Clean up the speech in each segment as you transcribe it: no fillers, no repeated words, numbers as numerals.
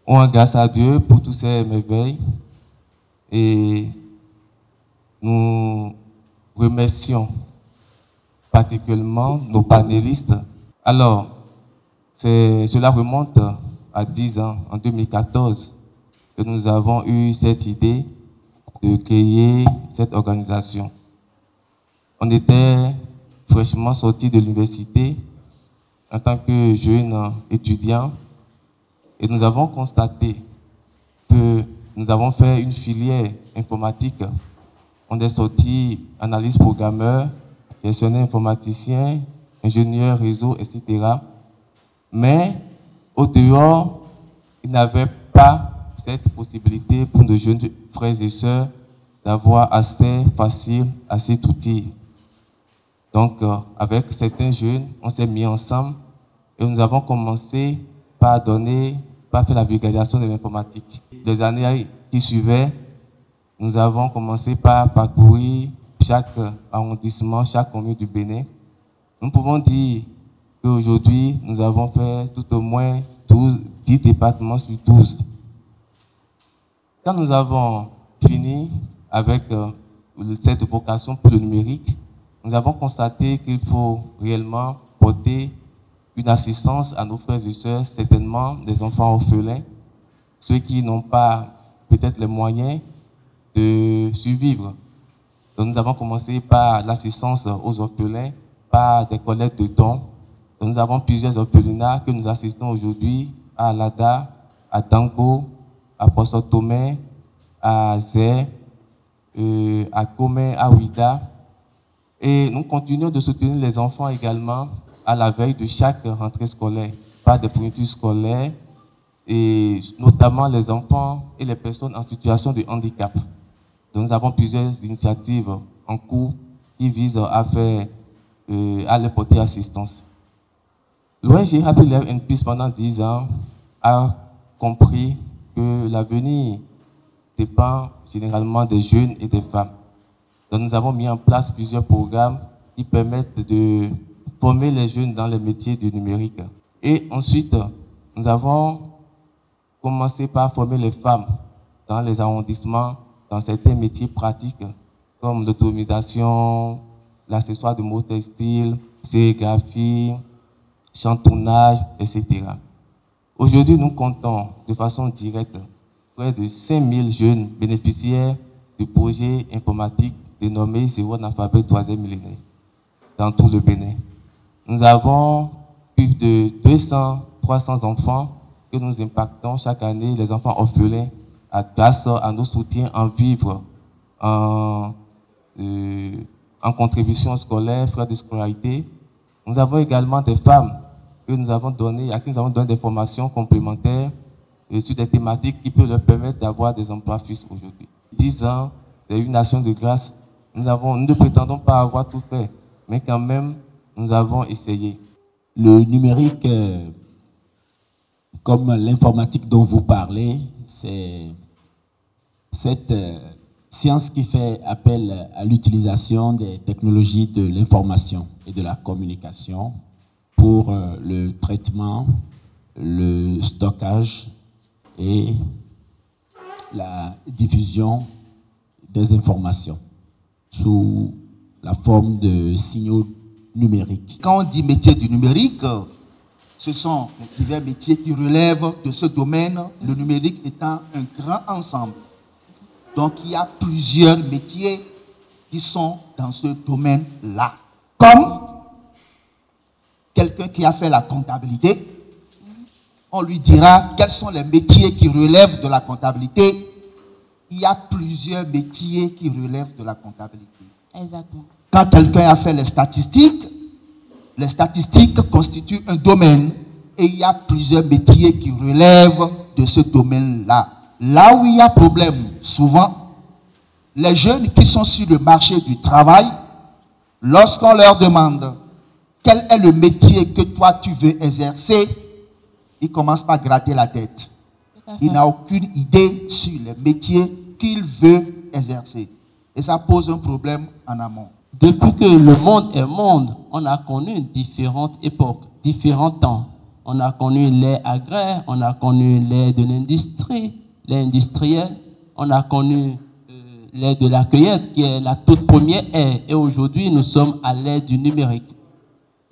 On rend grâce à Dieu pour tous ces merveilles et nous remercions particulièrement nos panélistes. Alors, cela remonte à 10 ans, en 2014, que nous avons eu cette idée de créer cette organisation. On était fraîchement sortis de l'université en tant que jeunes étudiants et nous avons constaté que nous avons fait une filière informatique. On est sorti analyste programmeur, gestionnaire informaticien, ingénieur réseau, etc. Mais au dehors, il n'avait pas cette possibilité pour nos jeunes frères et sœurs d'avoir accès facile à cet outil. Donc, avec certains jeunes, on s'est mis ensemble et nous avons commencé par faire la vulgarisation de l'informatique. Les années qui suivaient, nous avons commencé par parcourir chaque arrondissement, chaque commune du Bénin. Nous pouvons dire qu'aujourd'hui, nous avons fait tout au moins 10 départements sur 12. Quand nous avons fini avec cette vocation pour le numérique, nous avons constaté qu'il faut réellement porter une assistance à nos frères et sœurs, certainement des enfants orphelins, ceux qui n'ont pas peut-être les moyens de survivre. Donc nous avons commencé par l'assistance aux orphelins, par des collectes de dons. Donc nous avons plusieurs orphelinats que nous assistons aujourd'hui à Alada, à Tango, à Poisson-Tomé, à Zé, à Comé, à Ouida. Et nous continuons de soutenir les enfants également à la veille de chaque rentrée scolaire, par des fournitures scolaires, et notamment les enfants et les personnes en situation de handicap. Donc nous avons plusieurs initiatives en cours qui visent à leur porter assistance. L'ONG Happy Life and Peace pendant 10 ans a compris que l'avenir dépend généralement des jeunes et des femmes. Donc nous avons mis en place plusieurs programmes qui permettent de former les jeunes dans les métiers du numérique. Et ensuite, nous avons commencé par former les femmes dans les arrondissements, dans certains métiers pratiques, comme l'automatisation, l'accessoire de mots textiles, sérigraphie, chantonnage, etc. Aujourd'hui, nous comptons de façon directe près de 5000 jeunes bénéficiaires du projet informatique dénommé Zéro analphabète 3e millénaire dans tout le Bénin. Nous avons plus de 200-300 enfants que nous impactons chaque année, les enfants orphelins, grâce à nos soutiens en vivres, en contribution scolaire, frais de scolarité. Nous avons également des femmes à qui nous avons donné des formations complémentaires sur des thématiques qui peuvent leur permettre d'avoir des emplois fixes aujourd'hui. 10 ans, c'est une nation de grâce. Nous ne prétendons pas avoir tout fait, mais quand même, nous avons essayé. Le numérique, comme l'informatique dont vous parlez, c'est cette science qui fait appel à l'utilisation des technologies de l'information et de la communication pour le traitement, le stockage et la diffusion des informations sous la forme de signaux numériques. Quand on dit métier du numérique, ce sont divers métiers qui relèvent de ce domaine, le numérique étant un grand ensemble. Donc il y a plusieurs métiers qui sont dans ce domaine-là. Comme quelqu'un qui a fait la comptabilité, on lui dira quels sont les métiers qui relèvent de la comptabilité. Il y a plusieurs métiers qui relèvent de la comptabilité. Exactement. Quand quelqu'un a fait les statistiques constituent un domaine et il y a plusieurs métiers qui relèvent de ce domaine-là. Là où il y a problème, souvent, les jeunes qui sont sur le marché du travail, lorsqu'on leur demande quel est le métier que toi tu veux exercer, ils commencent par gratter la tête. Il n'a aucune idée sur les métiers qu'il veut exercer. Et ça pose un problème en amont. Depuis que le monde est monde, on a connu différentes époques, différents temps. On a connu l'ère agraire, on a connu l'ère de l'industrie, l'ère industrielle, on a connu l'ère de la cueillette, qui est la toute première ère. Et aujourd'hui, nous sommes à l'ère du numérique.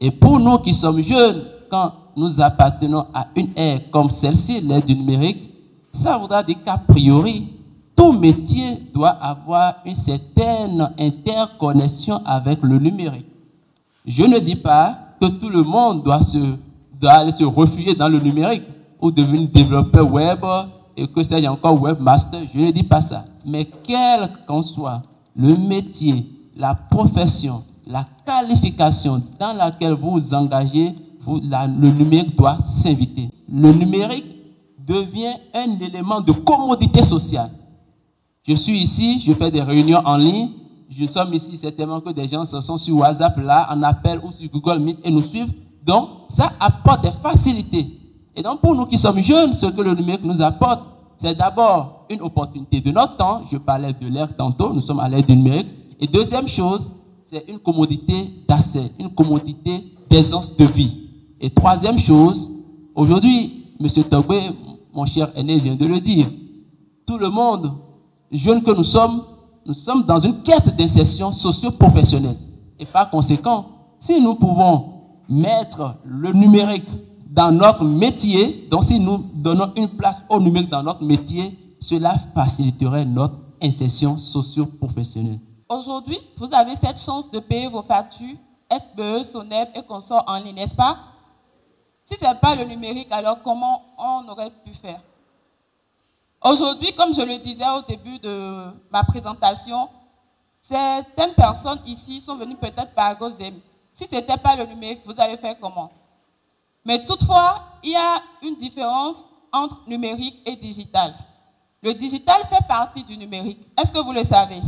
Et pour nous qui sommes jeunes, quand nous appartenons à une ère comme celle-ci, l'ère du numérique, ça voudra dire qu'a priori, tout métier doit avoir une certaine interconnexion avec le numérique. Je ne dis pas que tout le monde doit aller se réfugier dans le numérique ou devenir développeur web et que c'est encore webmaster. Je ne dis pas ça. Mais quel qu'en soit le métier, la profession, la qualification dans laquelle vous vous engagez, le numérique doit s'inviter. Le numérique devient un élément de commodité sociale. Je suis ici, je fais des réunions en ligne. Je suis ici, certainement que des gens se sont sur WhatsApp, là, en appel ou sur Google Meet et nous suivent. Donc, ça apporte des facilités. Et donc, pour nous qui sommes jeunes, ce que le numérique nous apporte, c'est d'abord une opportunité de notre temps. Je parlais de l'ère tantôt, nous sommes à l'ère du numérique. Et deuxième chose, c'est une commodité d'accès, une commodité d'aisance de vie. Et troisième chose, aujourd'hui, M. Togbe, mon cher aîné, vient de le dire, tout le monde, jeunes que nous sommes dans une quête d'insertion socio-professionnelle. Et par conséquent, si nous pouvons mettre le numérique dans notre métier, donc si nous donnons une place au numérique dans notre métier, cela faciliterait notre insertion socio-professionnelle. Aujourd'hui, vous avez cette chance de payer vos factures, SPE, SONEP et consorts en ligne, n'est-ce pas? Si ce n'est pas le numérique, alors comment on aurait pu faire? Aujourd'hui, comme je le disais au début de ma présentation, certaines personnes ici sont venues peut-être par Gozem. Si ce n'était pas le numérique, vous allez faire comment? Mais toutefois, il y a une différence entre numérique et digital. Le digital fait partie du numérique. Est-ce que vous le savez?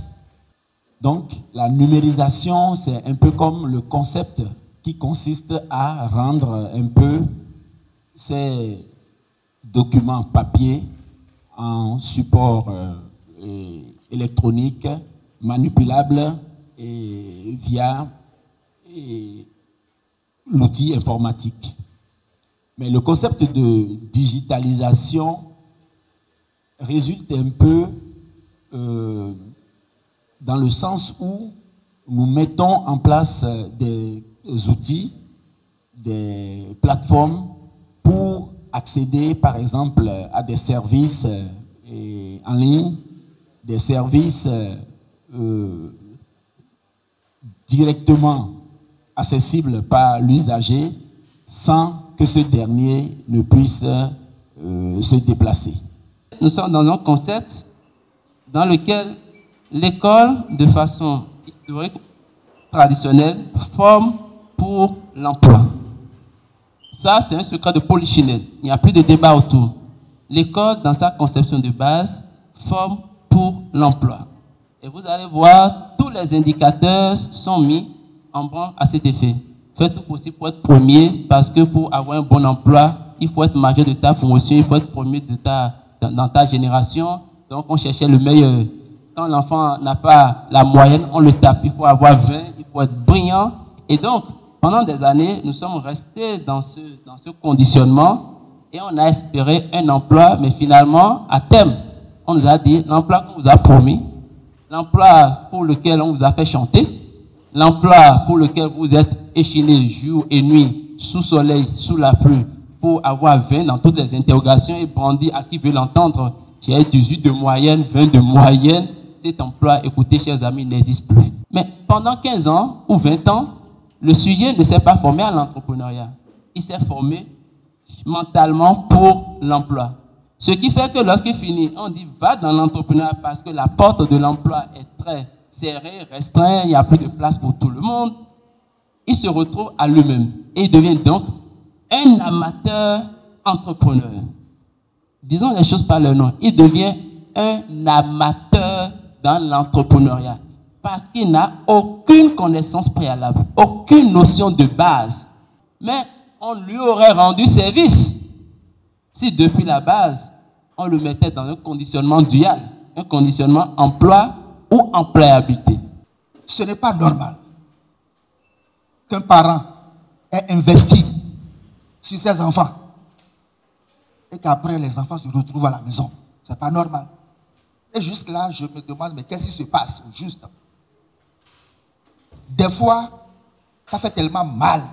Donc, la numérisation, c'est un peu comme le concept qui consiste à rendre un peu ces documents papier en support électronique, manipulable et via l'outil informatique. Mais le concept de digitalisation résulte un peu dans le sens où nous mettons en place des outils, des plateformes pour accéder, par exemple, à des services en ligne, des services directement accessibles par l'usager sans que ce dernier ne puisse se déplacer. Nous sommes dans un concept dans lequel l'école, de façon historique, traditionnelle, forme pour l'emploi. Ça, c'est un secret de Polichinelle. Il n'y a plus de débat autour. L'école, dans sa conception de base, forme pour l'emploi. Et vous allez voir, tous les indicateurs sont mis en branle à cet effet. Faites tout possible pour être premier, parce que pour avoir un bon emploi, il faut être majeur de ta promotion, il faut être premier dans ta génération. Donc, on cherchait le meilleur. Quand l'enfant n'a pas la moyenne, on le tape. Il faut avoir 20, il faut être brillant. Et donc, pendant des années, nous sommes restés dans ce conditionnement et on a espéré un emploi, mais finalement, à terme, on nous a dit l'emploi qu'on vous a promis, l'emploi pour lequel on vous a fait chanter, l'emploi pour lequel vous êtes échinés jour et nuit, sous soleil, sous la pluie, pour avoir 20 dans toutes les interrogations et brandir à qui veut l'entendre. J'ai 18 de moyenne, 20 de moyenne. Cet emploi, écoutez, chers amis, n'existe plus. Mais pendant 15 ans ou 20 ans, le sujet ne s'est pas formé à l'entrepreneuriat. Il s'est formé mentalement pour l'emploi. Ce qui fait que lorsqu'il finit, on dit va dans l'entrepreneuriat parce que la porte de l'emploi est très serrée, restreinte, il n'y a plus de place pour tout le monde. Il se retrouve à lui-même et il devient donc un amateur entrepreneur. Disons les choses par leur nom. Il devient un amateur dans l'entrepreneuriat parce qu'il n'a aucune connaissance préalable, aucune notion de base. Mais on lui aurait rendu service si depuis la base, on le mettait dans un conditionnement dual, un conditionnement emploi ou employabilité. Ce n'est pas normal qu'un parent ait investi sur ses enfants. Et qu'après, les enfants se retrouvent à la maison. Ce n'est pas normal. Et jusque là, je me demande, mais qu'est-ce qui se passe au juste? Des fois, ça fait tellement mal.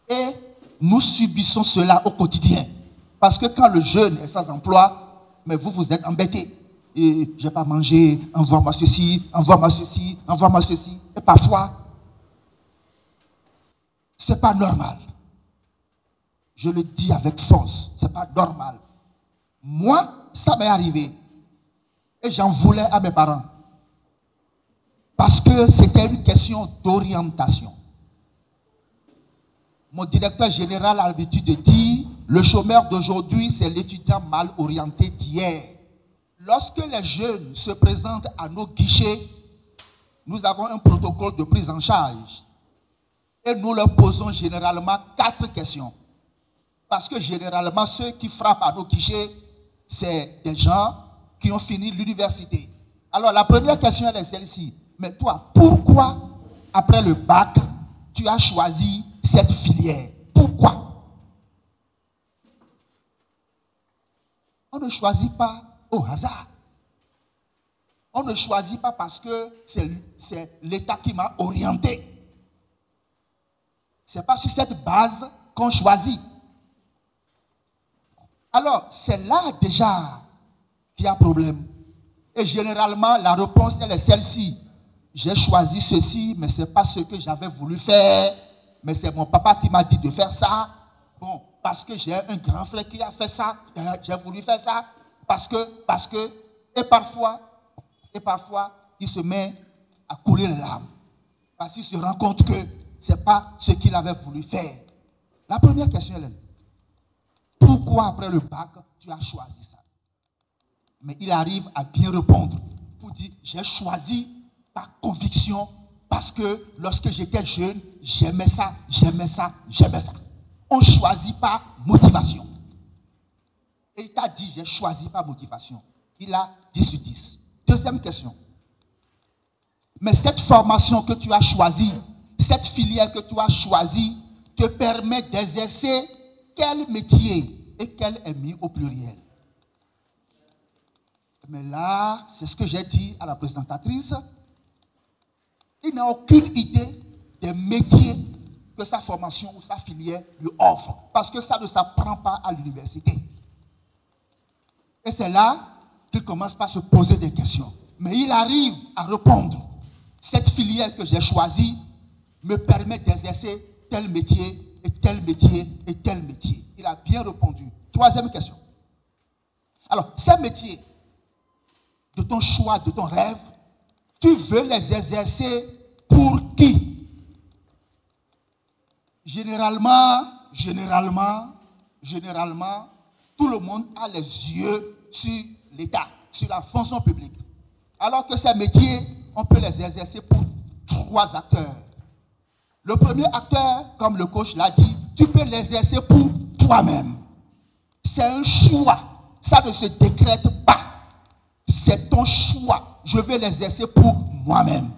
Et nous subissons cela au quotidien. Parce que quand le jeune est sans emploi, mais vous êtes embêté. Et je n'ai pas mangé, envoie-moi ceci, envoie-moi ceci, envoie-moi ceci. Et parfois, ce n'est pas normal. Je le dis avec force, ce n'est pas normal. Moi, ça m'est arrivé. Et j'en voulais à mes parents. Parce que c'était une question d'orientation. Mon directeur général a l'habitude de dire, le chômeur d'aujourd'hui, c'est l'étudiant mal orienté d'hier. Lorsque les jeunes se présentent à nos guichets, nous avons un protocole de prise en charge. Et nous leur posons généralement 4 questions. Parce que généralement, ceux qui frappent à nos guichets, c'est des gens qui ont fini l'université. Alors la première question, elle est celle-ci. Mais toi, pourquoi, après le bac, tu as choisi cette filière? Pourquoi? On ne choisit pas au hasard. On ne choisit pas parce que c'est l'État qui m'a orienté. Ce n'est pas sur cette base qu'on choisit. Alors, c'est là déjà qu'il y a problème. Et généralement, la réponse, elle est celle-ci. J'ai choisi ceci, mais ce n'est pas ce que j'avais voulu faire. Mais c'est mon papa qui m'a dit de faire ça. Bon, parce que j'ai un grand frère qui a fait ça. J'ai voulu faire ça. Parce que. Et parfois, il se met à couler les larmes. Parce qu'il se rend compte que ce n'est pas ce qu'il avait voulu faire. La première question, elle est: pourquoi après le bac, tu as choisi ça? Mais il arrive à bien répondre pour dire: j'ai choisi par conviction parce que lorsque j'étais jeune, j'aimais ça, j'aimais ça, j'aimais ça. On choisit par motivation. Et il t'a dit: j'ai choisi par motivation. Il a 10 sur 10. Deuxième question. Mais cette formation que tu as choisie, cette filière que tu as choisie, te permet d'exercer quel métier? Et quel est mis au pluriel? Mais là, c'est ce que j'ai dit à la présentatrice. Il n'a aucune idée des métiers que sa formation ou sa filière lui offre. Parce que ça ne s'apprend pas à l'université. Et c'est là qu'il commence par se poser des questions. Mais il arrive à répondre. Cette filière que j'ai choisie me permet d'exercer tel métier et tel métier et tel métier. Il a bien répondu. Troisième question. Alors, ces métiers de ton choix, de ton rêve, tu veux les exercer pour qui? Généralement, tout le monde a les yeux sur l'État, sur la fonction publique. Alors que ces métiers, on peut les exercer pour 3 acteurs. Le premier acteur, comme le coach l'a dit, tu peux l'exercer pour toi-même. C'est un choix. Ça ne se décrète pas. C'est ton choix. Je vais l'exercer pour moi-même.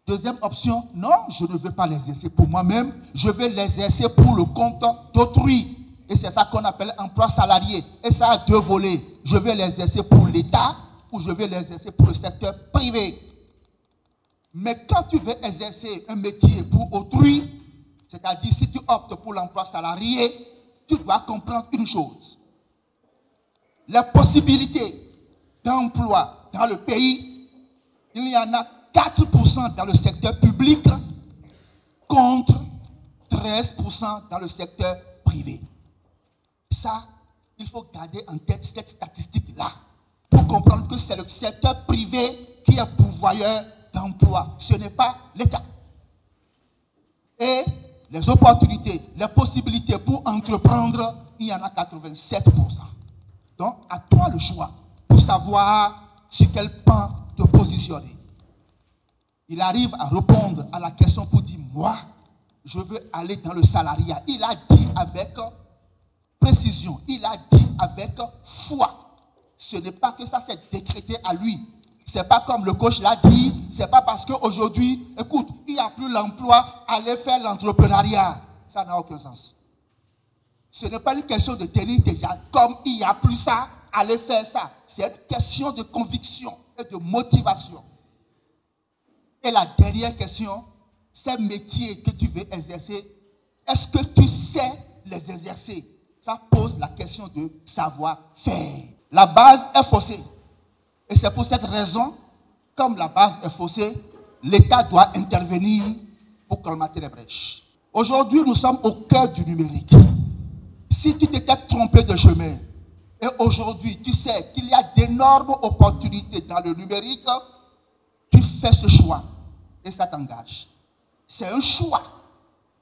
Deuxième option, non, je ne veux pas l'exercer pour moi-même. Je vais l'exercer pour le compte d'autrui. Et c'est ça qu'on appelle emploi salarié. Et ça a 2 volets. Je vais l'exercer pour l'État ou je vais l'exercer pour le secteur privé. Mais quand tu veux exercer un métier pour autrui, c'est-à-dire si tu optes pour l'emploi salarié, tu dois comprendre une chose. Les possibilités d'emploi dans le pays, il y en a 4% dans le secteur public contre 13% dans le secteur privé. Ça, il faut garder en tête cette statistique-là pour comprendre que c'est le secteur privé qui est pourvoyeur d'emploi. Ce n'est pas l'État. Et les opportunités, les possibilités pour entreprendre, il y en a 87%. Donc, à toi le choix pour savoir sur quel pan te positionner. Il arrive à répondre à la question pour dire: moi, je veux aller dans le salariat. Il a dit avec précision, il a dit avec foi. Ce n'est pas que ça s'est décrété à lui. Ce n'est pas comme le coach l'a dit, ce n'est pas parce qu'aujourd'hui, écoute, il n'y a plus l'emploi, allez faire l'entrepreneuriat. ça n'a aucun sens. Ce n'est pas une question de tenir déjà, comme il n'y a plus ça, allez faire ça. C'est une question de conviction et de motivation. Et la dernière question, ces métiers que tu veux exercer, est-ce que tu sais les exercer? Ça pose la question de savoir-faire. La base est faussée. Et c'est pour cette raison, comme la base est faussée, l'État doit intervenir pour colmater les brèches. Aujourd'hui, nous sommes au cœur du numérique. Si tu t'étais trompé de chemin, et aujourd'hui, tu sais qu'il y a d'énormes opportunités dans le numérique, tu fais ce choix et ça t'engage. C'est un choix.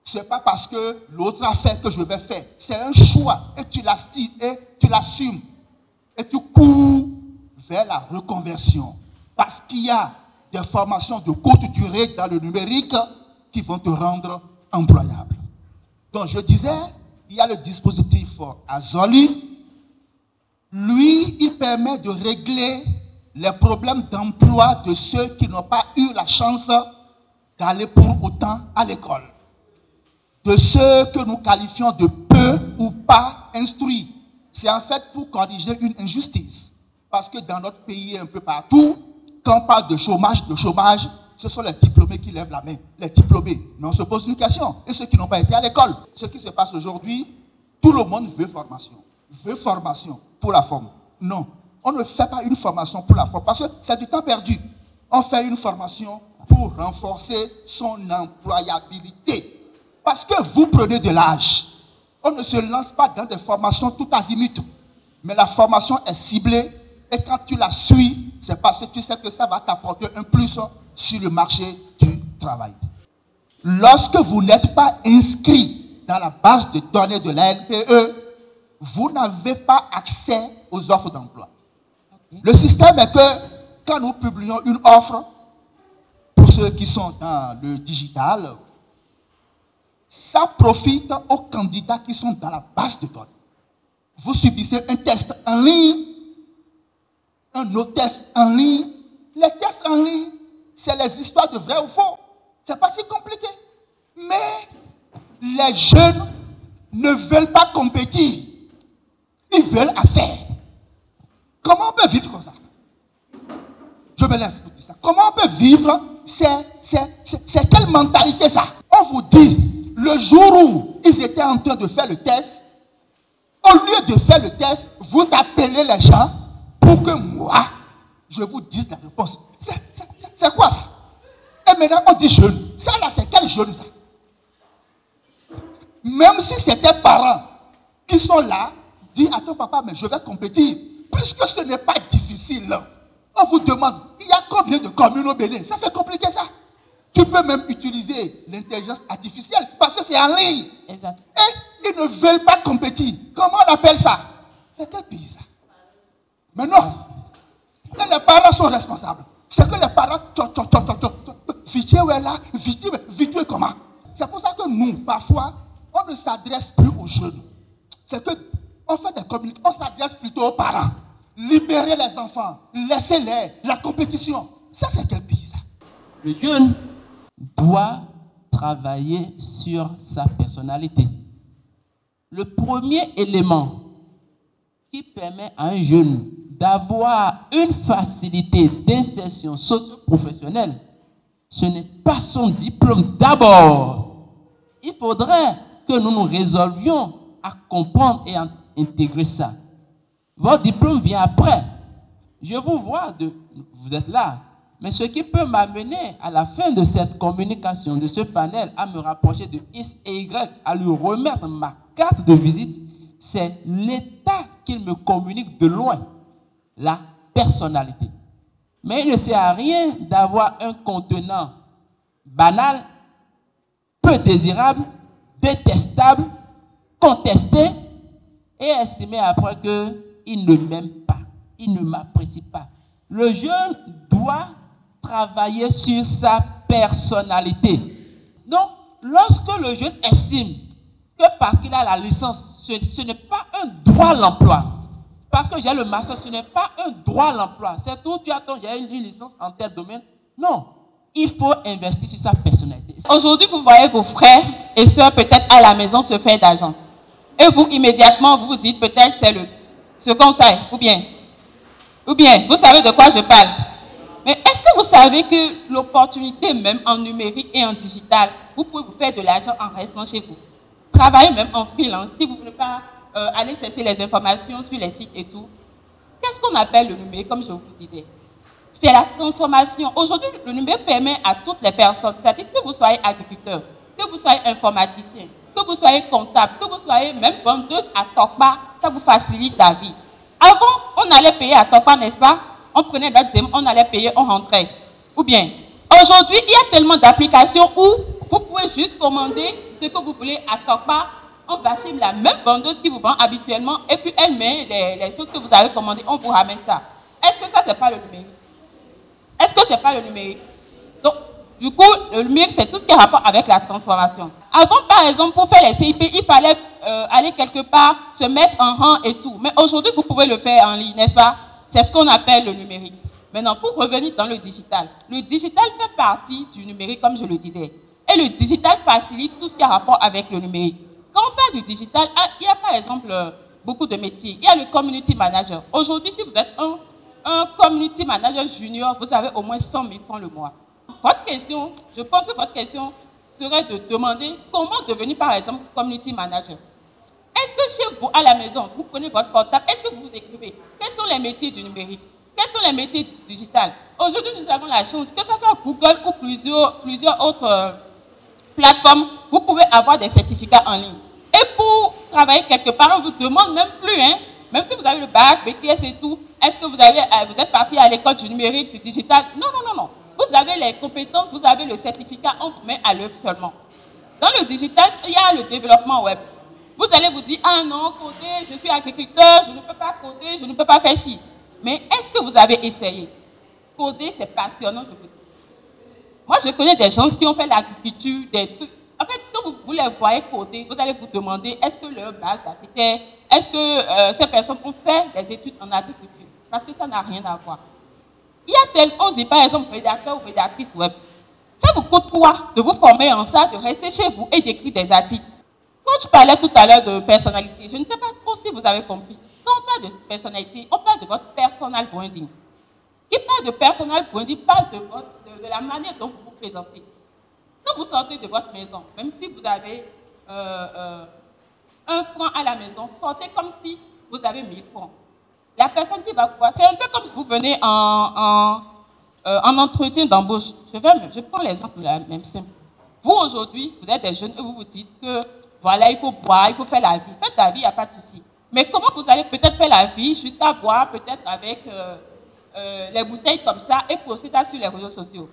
Ce n'est pas parce que l'autre a fait que je vais faire. C'est un choix et tu l'assumes. Et tu cours vers la reconversion. Parce qu'il y a des formations de courte durée dans le numérique qui vont te rendre employable. Donc je disais, il y a le dispositif Azoli. Lui, il permet de régler les problèmes d'emploi de ceux qui n'ont pas eu la chance d'aller pour autant à l'école. De ceux que nous qualifions de peu ou pas instruits. C'est en fait pour corriger une injustice. Parce que dans notre pays et un peu partout, quand on parle de chômage, ce sont les diplômés qui lèvent la main. Les diplômés. Mais on se pose une question. Et ceux qui n'ont pas été à l'école. Ce qui se passe aujourd'hui, tout le monde veut formation. Veut formation pour la forme. Non. On ne fait pas une formation pour la forme. Parce que c'est du temps perdu. On fait une formation pour renforcer son employabilité. Parce que vous prenez de l'âge. On ne se lance pas dans des formations tout azimut. Mais la formation est ciblée. Et quand tu la suis, c'est parce que tu sais que ça va t'apporter un plus sur le marché du travail. Lorsque vous n'êtes pas inscrit dans la base de données de la NPE, vous n'avez pas accès aux offres d'emploi. Okay. Le système est que quand nous publions une offre, pour ceux qui sont dans le digital, ça profite aux candidats qui sont dans la base de données. Vous subissez un test en ligne, un autre test en ligne. Les tests en ligne, c'est les histoires de vrai ou faux. C'est pas si compliqué. Mais les jeunes ne veulent pas compétir. Ils veulent affaire. Comment on peut vivre comme ça? Je me laisse pour dire ça. Comment on peut vivre? C'est quelle mentalité ça? On vous dit, le jour où ils étaient en train de faire le test, au lieu de faire le test, vous appelez les gens pour que moi, je vous dise la réponse. C'est quoi ça? Et maintenant, on dit jeune. Ça là, c'est quel jeune ça? Même si c'est tes parents qui sont là, dis à ton papa, mais je vais compétir. Puisque ce n'est pas difficile, on vous demande, il y a combien de communes au Bénin? Ça, c'est compliqué ça. Tu peux même utiliser l'intelligence artificielle parce que c'est en ligne. Exact. Et ils ne veulent pas compétir. Comment on appelle ça? C'est quel pays ça? Mais non. Et les parents sont responsables. C'est que les parents, Vitié est là, Vitié comment? C'est pour ça que nous, parfois, on ne s'adresse plus aux jeunes. C'est que on fait des communications, on s'adresse plutôt aux parents. Libérer les enfants, laissez-les, la compétition. Ça, c'est quel pays ça? Le jeune doit travailler sur sa personnalité. Le premier élément qui permet à un jeune d'avoir une facilité d'insertion socio-professionnelle, ce n'est pas son diplôme d'abord. Il faudrait que nous nous résolvions à comprendre et à intégrer ça. Votre diplôme vient après. Je vous vois, vous êtes là. Mais ce qui peut m'amener à la fin de cette communication, de ce panel, à me rapprocher de X et Y, à lui remettre ma carte de visite, c'est l'état qu'il me communique de loin, la personnalité. Mais il ne sert à rien d'avoir un contenant banal, peu désirable, détestable, contesté et estimer après qu'il ne m'aime pas, il ne m'apprécie pas. Le jeune doit travailler sur sa personnalité. Donc, lorsque le jeune estime que parce qu'il a la licence, ce n'est pas un droit à l'emploi, parce que j'ai le master, ce n'est pas un droit à l'emploi, c'est tout, tu attends, j'ai une licence en tel domaine. Non, il faut investir sur sa personnalité. Aujourd'hui, vous voyez vos frères et sœurs peut-être à la maison se faire d'argent. Et vous, immédiatement, vous vous dites peut-être c'est le second ça, ou bien, vous savez de quoi je parle. Mais est-ce que vous savez que l'opportunité même en numérique et en digital, vous pouvez vous faire de l'argent en restant chez vous. Travailler même en freelance, si vous ne voulez pas aller chercher les informations sur les sites et tout. Qu'est-ce qu'on appelle le numérique, comme je vous disais? C'est la transformation. Aujourd'hui, le numérique permet à toutes les personnes, c'est-à-dire que vous soyez agriculteur, que vous soyez informaticien, que vous soyez comptable, que vous soyez même vendeuse à Tokpa, ça vous facilite la vie. Avant, on allait payer à Tokpa, n'est-ce pas? On prenait notre dème, on allait payer, on rentrait. Ou bien, aujourd'hui, il y a tellement d'applications où vous pouvez juste commander ce que vous voulez à Tokpa. On va chez la même vendeuse qui vous vend habituellement et puis elle met les choses que vous avez commandées, on vous ramène ça. Est-ce que ça, c'est pas le numérique? Est-ce que c'est pas le numérique? Donc, du coup, le numérique, c'est tout ce qui a rapport avec la transformation. Avant, par exemple, pour faire les CIP, il fallait aller quelque part, se mettre en rang et tout. Mais aujourd'hui, vous pouvez le faire en ligne, n'est-ce pas? C'est ce qu'on appelle le numérique. Maintenant, pour revenir dans le digital fait partie du numérique, comme je le disais. Et le digital facilite tout ce qui a rapport avec le numérique. Quand on parle du digital, il y a par exemple beaucoup de métiers. Il y a le community manager. Aujourd'hui, si vous êtes un community manager junior, vous avez au moins 100 000 francs le mois. Votre question, je pense que votre question serait de demander comment devenir par exemple community manager. Est-ce que chez vous, à la maison, vous prenez votre portable, est-ce que vous vous écrivez? Quels sont les métiers du numérique? Quels sont les métiers du digital? Aujourd'hui, nous avons la chance, que ce soit Google ou plusieurs autres plateformes, vous pouvez avoir des certificats en ligne. Et pour travailler quelque part, on ne vous demande même plus, hein, même si vous avez le bac, BTS et tout, est-ce que vous êtes parti à l'école du numérique, du digital? Non, non, non, non. Vous avez les compétences, vous avez le certificat, on vous met à l'œuvre seulement. Dans le digital, il y a le développement web. Vous allez vous dire, ah non, coder, je suis agriculteur, je ne peux pas coder, je ne peux pas faire ci. Mais est-ce que vous avez essayé? Coder, c'est passionnant, je vous dis. Moi, je connais des gens qui ont fait l'agriculture, des trucs. En fait, quand vous les voyez coder, vous allez vous demander, est-ce que leur base, c'était, est-ce que ces personnes ont fait des études en agriculture? Parce que ça n'a rien à voir. Il y a on dit par exemple, rédacteur ou rédactrice web. Ça vous coûte quoi de vous former en ça, de rester chez vous et d'écrire des articles? Quand je parlais tout à l'heure de personnalité, je ne sais pas trop si vous avez compris. Quand on parle de personnalité, on parle de votre personal branding. Qui parle de personal branding parle de la manière dont vous vous présentez. Quand vous sortez de votre maison, même si vous avez un franc à la maison, sortez comme si vous avez 1000 francs. La personne qui va vous voir, c'est un peu comme si vous venez en entretien d'embauche. Je prends l'exemple de la même simple. Vous, aujourd'hui, vous êtes des jeunes et vous vous dites que voilà, il faut boire, il faut faire la vie. Faites la vie, il n'y a pas de souci. Mais comment vous allez peut-être faire la vie jusqu'à boire, peut-être avec les bouteilles comme ça et poster ça sur les réseaux sociaux?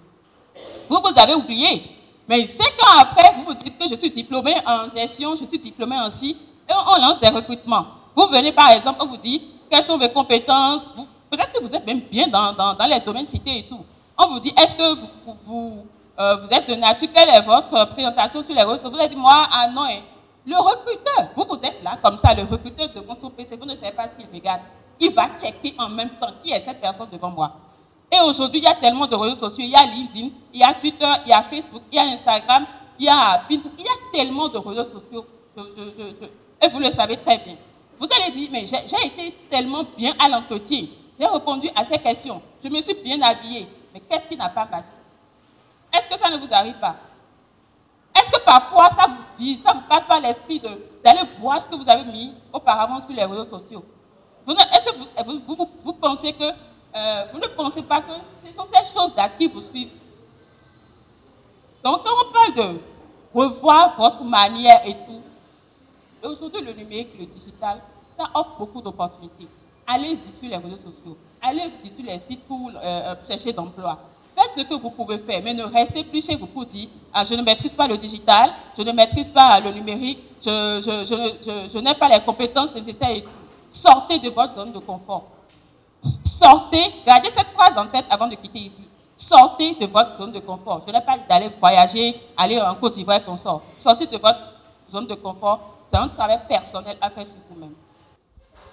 Vous avez oublié. Mais 5 ans après, vous vous dites que je suis diplômé en gestion, je suis diplômé en ci, et on lance des recrutements. Vous venez par exemple, on vous dit quelles sont vos compétences, peut-être que vous êtes même bien dans les domaines cités et tout. On vous dit, est-ce que vous êtes de nature, quelle est votre présentation sur les réseaux sociaux? Vous avez dit, moi, ah non. Le recruteur, vous êtes là comme ça, le recruteur devant son PC, vous ne savez pas ce qu'il regarde. Il va checker en même temps qui est cette personne devant moi. Et aujourd'hui, il y a tellement de réseaux sociaux, il y a LinkedIn, il y a Twitter, il y a Facebook, il y a Instagram, il y a Pinterest, il y a tellement de réseaux sociaux. Et vous le savez très bien. Vous allez dire, mais j'ai été tellement bien à l'entretien, j'ai répondu à ces questions, je me suis bien habillée, mais qu'est-ce qui n'a pas marché? Est-ce que ça ne vous arrive pas? Est-ce que parfois ça vous passe par l'esprit d'aller voir ce que vous avez mis auparavant sur les réseaux sociaux? Est-ce que vous pensez que vous ne pensez pas que ce sont ces choses-là qui vous suivent? Donc, quand on parle de revoir votre manière et tout, aujourd'hui, le numérique, le digital, ça offre beaucoup d'opportunités. Allez-y sur les réseaux sociaux, allez-y sur les sites pour chercher d'emploi. Faites ce que vous pouvez faire, mais ne restez plus chez vous pour dire ah, je ne maîtrise pas le digital, je ne maîtrise pas le numérique, je n'ai pas les compétences nécessaires et tout. Sortez de votre zone de confort. Sortez, gardez cette phrase en tête avant de quitter ici. Sortez de votre zone de confort. Je n'ai pas d'aller voyager, aller en Côte d'Ivoire qu'on sort. Sortez de votre zone de confort. C'est un travail personnel à faire sur vous-même.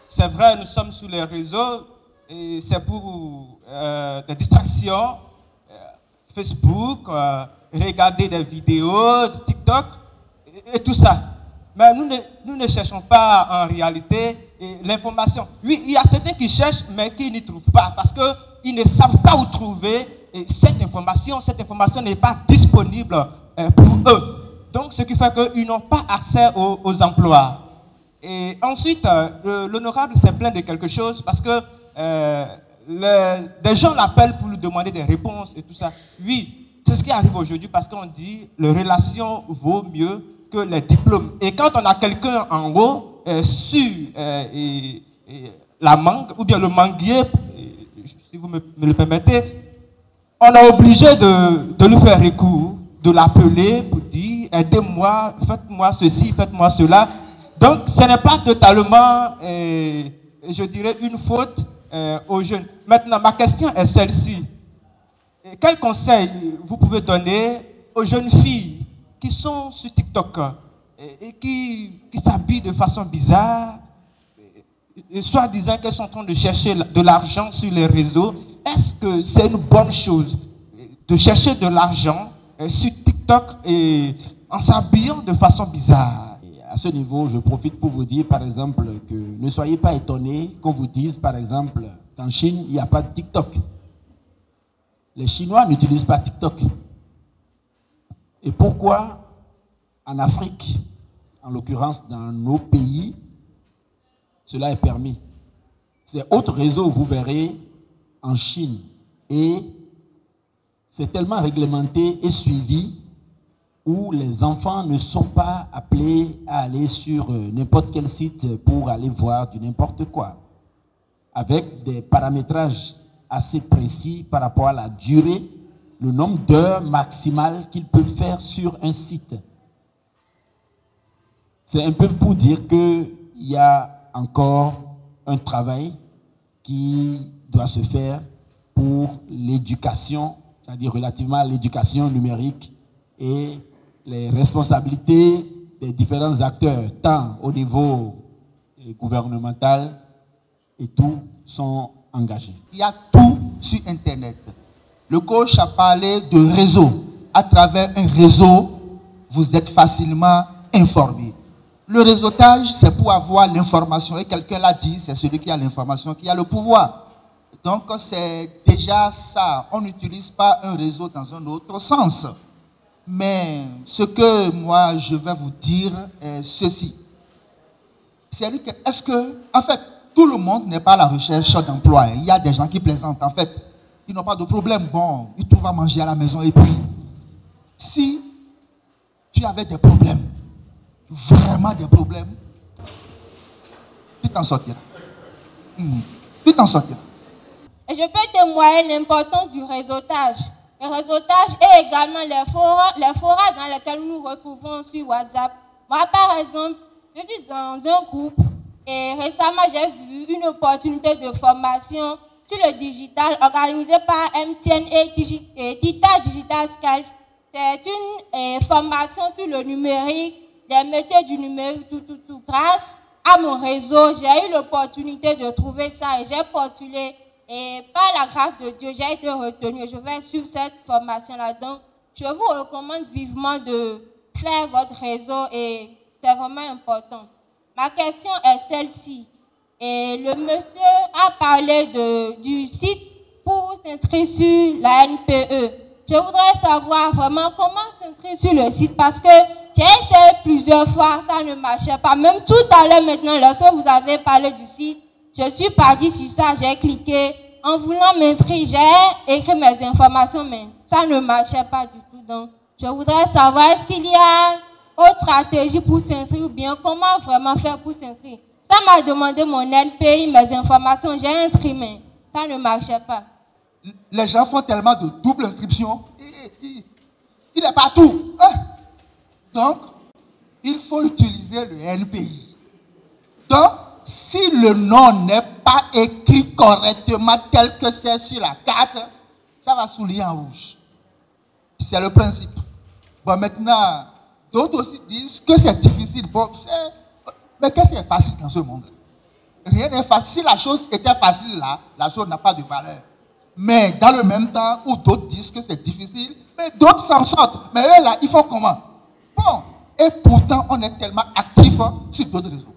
C'est vrai, nous sommes sur les réseaux et c'est pour des distractions. Facebook, regarder des vidéos, TikTok et tout ça. Mais nous ne cherchons pas en réalité l'information. Oui, il y a certains qui cherchent, mais qui n'y trouvent pas parce qu'ils ne savent pas où trouver cette information. Cette information n'est pas disponible pour eux. Donc, ce qui fait qu'ils n'ont pas accès aux emplois. Et ensuite, l'honorable s'est plaint de quelque chose parce que des gens l'appellent pour lui demander des réponses et tout ça. Oui, c'est ce qui arrive aujourd'hui parce qu'on dit que les relations vaut mieux que les diplômes. Et quand on a quelqu'un en haut sur la mangue, ou bien le manguier, si vous me le permettez, on est obligé de lui faire recours, de l'appeler pour dire aidez-moi, faites-moi ceci, faites-moi cela. Donc ce n'est pas totalement, je dirais, une faute aux jeunes. Maintenant, ma question est celle-ci. Quel conseil vous pouvez donner aux jeunes filles qui sont sur TikTok et qui s'habillent de façon bizarre, soit disant qu'elles sont en train de chercher de l'argent sur les réseaux? Est-ce que c'est une bonne chose de chercher de l'argent sur TikTok et en s'habillant de façon bizarre? À ce niveau, je profite pour vous dire, par exemple, que ne soyez pas étonnés qu'on vous dise, par exemple, qu'en Chine, il n'y a pas de TikTok. Les Chinois n'utilisent pas TikTok. Et pourquoi en Afrique, en l'occurrence dans nos pays, cela est permis? C'est autre réseau, vous verrez, en Chine. Et c'est tellement réglementé et suivi où les enfants ne sont pas appelés à aller sur n'importe quel site pour aller voir du n'importe quoi, avec des paramétrages assez précis par rapport à la durée, le nombre d'heures maximales qu'ils peuvent faire sur un site. C'est un peu pour dire qu'il y a encore un travail qui doit se faire pour l'éducation, c'est-à-dire relativement à l'éducation numérique et les responsabilités des différents acteurs, tant au niveau gouvernemental et tout, sont engagés. Il y a tout sur Internet. Le coach a parlé de réseau. À travers un réseau, vous êtes facilement informé. Le réseautage, c'est pour avoir l'information. Et quelqu'un l'a dit, c'est celui qui a l'information qui a le pouvoir. Donc, c'est déjà ça. On n'utilise pas un réseau dans un autre sens. Mais ce que moi, je vais vous dire est ceci. C'est-à-dire que, est-ce que, en fait, tout le monde n'est pas à la recherche d'emploi. Il y a des gens qui plaisantent. En fait, ils n'ont pas de problème. Bon, ils trouvent à manger à la maison. Et puis, si tu avais des problèmes, vraiment des problèmes, tu t'en sortiras. Tu t'en sortiras. Et je peux témoigner l'importance du réseautage. Le réseautage et également les forats dans lesquels nous nous retrouvons sur WhatsApp. Moi, par exemple, je suis dans un groupe et récemment, j'ai vu une opportunité de formation sur le digital organisée par MTN et Tita Digital Skills. C'est une formation sur le numérique, des métiers du numérique, tout. Grâce à mon réseau, j'ai eu l'opportunité de trouver ça et j'ai postulé. Et par la grâce de Dieu, j'ai été retenue. Je vais suivre cette formation-là. Donc, je vous recommande vivement de faire votre réseau et c'est vraiment important. Ma question est celle-ci. Et le monsieur a parlé du site pour s'inscrire sur la NPE. Je voudrais savoir vraiment comment s'inscrire sur le site parce que j'ai essayé plusieurs fois, ça ne marchait pas. Même tout à l'heure maintenant, lorsque vous avez parlé du site, je suis partie sur ça, j'ai cliqué. En voulant m'inscrire, j'ai écrit mes informations, mais ça ne marchait pas du tout. Donc, je voudrais savoir, est-ce qu'il y a autre stratégie pour s'inscrire ou bien comment vraiment faire pour s'inscrire? Ça m'a demandé mon NPI, mes informations, j'ai inscrit, mais ça ne marchait pas. Les gens font tellement de double inscription. Il est partout. Donc, il faut utiliser le NPI. Donc, si le nom n'est pas écrit correctement tel que c'est sur la carte, ça va souligner en rouge. C'est le principe. Bon, maintenant, d'autres aussi disent que c'est difficile. Bon, mais qu'est-ce qui est facile dans ce monde? Rien n'est facile. Si la chose était facile là, la chose n'a pas de valeur. Mais dans le même temps, où d'autres disent que c'est difficile, mais d'autres s'en sortent. Mais eux là, ils font comment? Bon, et pourtant, on est tellement actifs sur d'autres réseaux.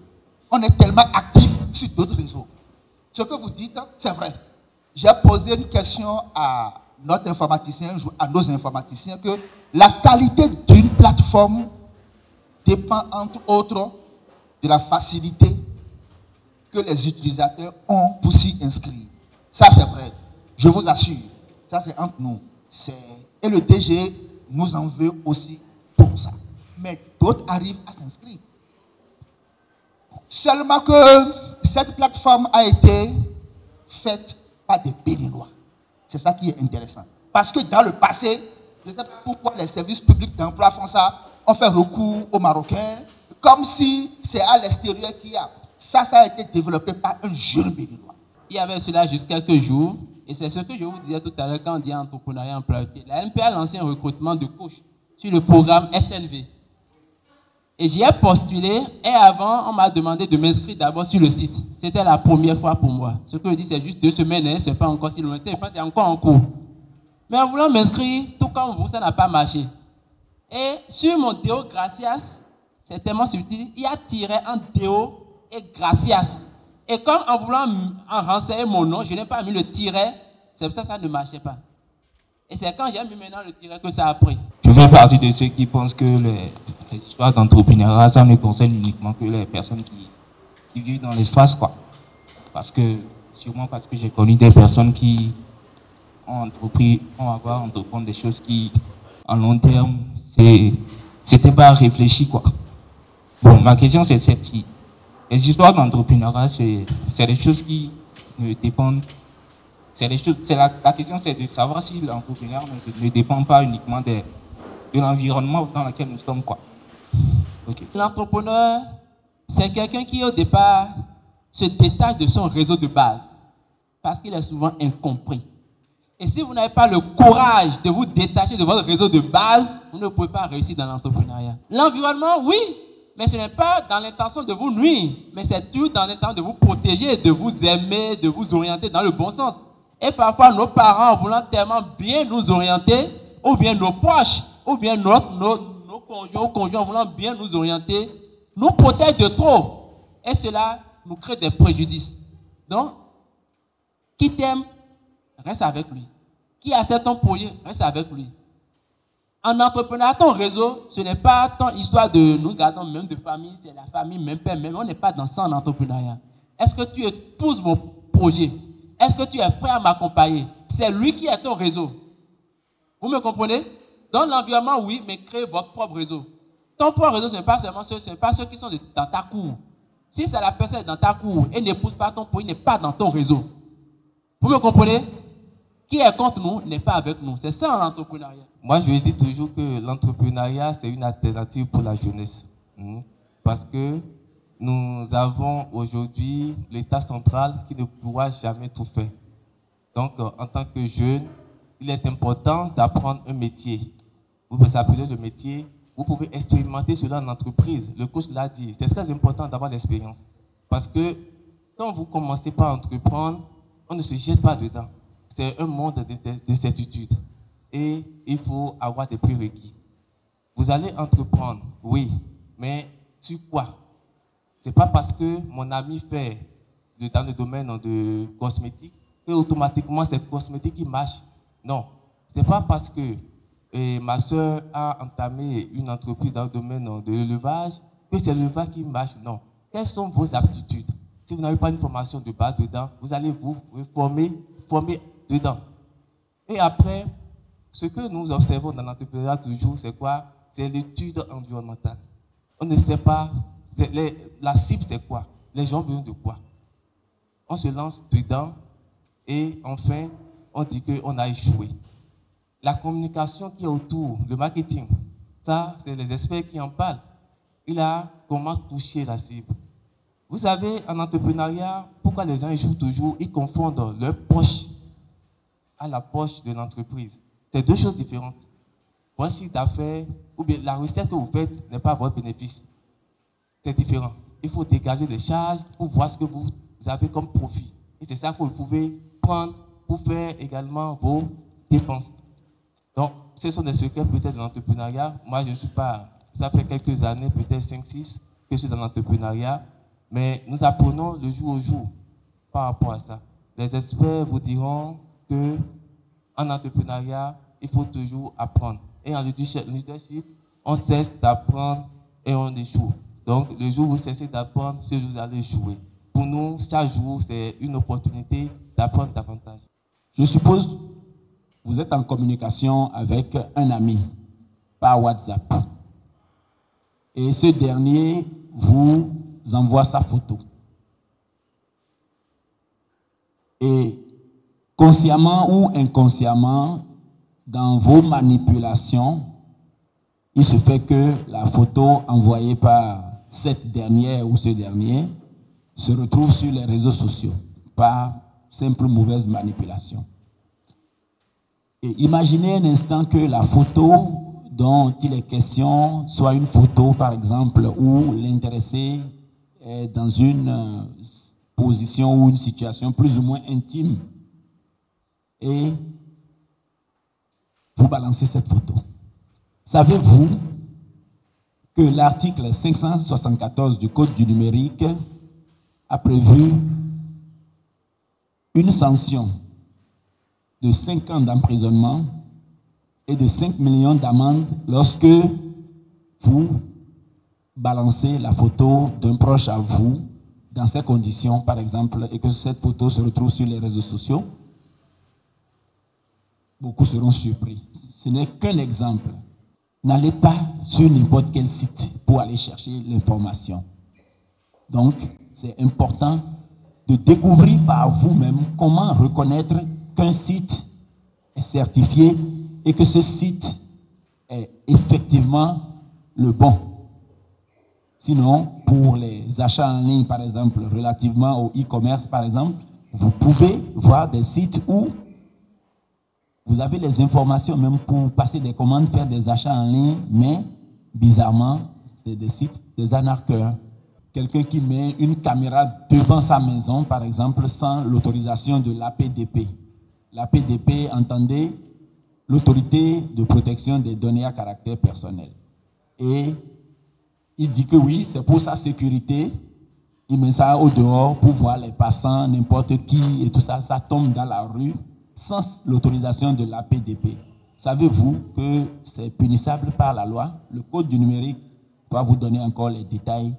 On est tellement actifs sur d'autres réseaux. Ce que vous dites, c'est vrai. J'ai posé une question à notre informaticien, à nos informaticiens, que la qualité d'une plateforme dépend entre autres de la facilité que les utilisateurs ont pour s'y inscrire. Ça, c'est vrai. Je vous assure. Ça, c'est entre nous. Et le DG nous en veut aussi pour ça. Mais d'autres arrivent à s'inscrire. Seulement que cette plateforme a été faite par des Béninois. C'est ça qui est intéressant. Parce que dans le passé, je ne sais pas pourquoi les services publics d'emploi font ça, on fait recours aux Marocains, comme si c'est à l'extérieur qu'il y a. Ça a été développé par un jeune Béninois. Il y avait cela jusqu'à quelques jours, et c'est ce que je vous disais tout à l'heure quand on dit entrepreneuriat employabilité. La MP a lancé un recrutement de coach sur le programme SNV. Et j'y ai postulé, et avant, on m'a demandé de m'inscrire d'abord sur le site. C'était la première fois pour moi. Ce que je dis, c'est juste 2 semaines, hein, c'est pas encore si lointain, je pense que c'est encore en cours. Mais en voulant m'inscrire, tout comme vous, ça n'a pas marché. Et sur mon Deo Gracias, c'est tellement subtil, il y a tiré en Deo et Gracias. Et comme en voulant en renseigner mon nom, je n'ai pas mis le tiret, c'est pour ça que ça ne marchait pas. Et c'est quand j'ai mis maintenant le tiret que ça a pris. Je fais partie de ceux qui pensent que les histoires d'entrepreneuriat, ça ne concerne uniquement que les personnes qui vivent dans l'espace, quoi. Sûrement parce que j'ai connu des personnes qui ont entreprendre des choses qui, en long terme, c'était pas réfléchi, quoi. Bon, ma question c'est celle-ci. Les histoires d'entrepreneuriat, c'est des choses qui ne dépendent. La question c'est de savoir si l'entrepreneur ne dépend pas uniquement de l'environnement dans lequel nous sommes, quoi. Okay. L'entrepreneur, c'est quelqu'un qui au départ se détache de son réseau de base parce qu'il est souvent incompris. Et si vous n'avez pas le courage de vous détacher de votre réseau de base, vous ne pouvez pas réussir dans l'entrepreneuriat. L'environnement, oui, mais ce n'est pas dans l'intention de vous nuire, mais c'est toujours dans l'intention de vous protéger, de vous aimer, de vous orienter dans le bon sens. Et parfois, nos parents, voulant tellement bien nous orienter, ou bien nos proches, ou bien nos conjoints voulant bien nous orienter, nous protègent de trop. Et cela nous crée des préjudices. Donc, qui t'aime, reste avec lui. Qui accepte ton projet, reste avec lui. En entrepreneur, ton réseau, ce n'est pas ton histoire de nous gardons même de famille, c'est la famille, même père, même. On n'est pas dans ça en entrepreneuriat. Est-ce que tu épouses mon projet? Est-ce que tu es prêt à m'accompagner? C'est lui qui est ton réseau. Vous me comprenez? Dans l'environnement, oui, mais créez votre propre réseau. Ton propre réseau, ce n'est pas seulement ceux qui sont dans ta cour. Si c'est la personne dans ta cour et n'épouse pas ton projet, il n'est pas dans ton réseau. Vous me comprenez? Qui est contre nous n'est pas avec nous. C'est ça l'entrepreneuriat. Moi, je dis toujours que l'entrepreneuriat, c'est une alternative pour la jeunesse. Parce que nous avons aujourd'hui l'État central qui ne pourra jamais tout faire. Donc, en tant que jeune, il est important d'apprendre un métier. Vous pouvez appeler le métier, vous pouvez expérimenter cela en entreprise. Le coach l'a dit, c'est très important d'avoir l'expérience. Parce que quand vous commencez par entreprendre, on ne se jette pas dedans. C'est un monde de certitude. Et il faut avoir des prérequis. Vous allez entreprendre, oui, mais sur quoi? Ce n'est pas parce que mon ami fait dans le domaine de cosmétique que automatiquement c'est cosmétique qui marche. Non. Ce n'est pas parce que ma soeur a entamé une entreprise dans le domaine de l'élevage que c'est l'élevage qui marche. Non. Quelles sont vos aptitudes? Si vous n'avez pas une formation de base dedans, vous allez vous former dedans. Et après, ce que nous observons dans l'entrepreneuriat toujours, c'est quoi? C'est l'étude environnementale. On ne sait pas, la cible c'est quoi? Les gens veulent de quoi? On se lance dedans et enfin, on dit qu'on a échoué. La communication qui est autour, le marketing, ça, c'est les experts qui en parlent. Il a comment toucher la cible. Vous savez, en entrepreneuriat, pourquoi les gens échouent toujours? Ils confondent leur poche à la poche de l'entreprise. C'est deux choses différentes. Votre chiffre d'affaires, ou bien la recette que vous faites n'est pas votre bénéfice. C'est différent. Il faut dégager des charges pour voir ce que vous avez comme profit. Et c'est ça que vous pouvez prendre pour faire également vos dépenses. Donc, ce sont des secrets peut-être de l'entrepreneuriat. Moi, je ne suis pas, ça fait quelques années, peut-être 5-6, que je suis dans l'entrepreneuriat, mais nous apprenons le jour au jour par rapport à ça. Les experts vous diront qu'en entrepreneuriat, il faut toujours apprendre. Et en leadership, on cesse d'apprendre et on échoue. Donc, le jour où vous cessez d'apprendre, ce jour vous allez échouer. Pour nous, chaque jour, c'est une opportunité d'apprendre davantage. Je suppose que vous êtes en communication avec un ami par WhatsApp. Et ce dernier vous envoie sa photo. Et consciemment ou inconsciemment, dans vos manipulations, il se fait que la photo envoyée par cette dernière ou ce dernier se retrouve sur les réseaux sociaux par simple mauvaise manipulation. Et imaginez un instant que la photo dont il est question soit une photo, par exemple, où l'intéressé est dans une position ou une situation plus ou moins intime. Et vous balancez cette photo. Savez-vous que l'article 574 du Code du numérique a prévu une sanction de 5 ans d'emprisonnement et de 5 millions d'amende lorsque vous balancez la photo d'un proche à vous dans ces conditions, par exemple, et que cette photo se retrouve sur les réseaux sociaux? Beaucoup seront surpris. Ce n'est qu'un exemple. N'allez pas sur n'importe quel site pour aller chercher l'information. Donc, c'est important de découvrir par vous-même comment reconnaître qu'un site est certifié et que ce site est effectivement le bon. Sinon, pour les achats en ligne, par exemple, relativement au e-commerce, par exemple, vous pouvez voir des sites où vous avez les informations même pour passer des commandes, faire des achats en ligne, mais bizarrement, c'est des sites des arnaqueurs. Quelqu'un qui met une caméra devant sa maison, par exemple, sans l'autorisation de l'APDP. L'APDP, entendez, l'autorité de protection des données à caractère personnel. Et il dit que oui, c'est pour sa sécurité. Il met ça au dehors pour voir les passants, n'importe qui et tout ça. Ça tombe dans la rue sans l'autorisation de l'APDP. Savez-vous que c'est punissable par la loi? Le Code du numérique va vous donner encore les détails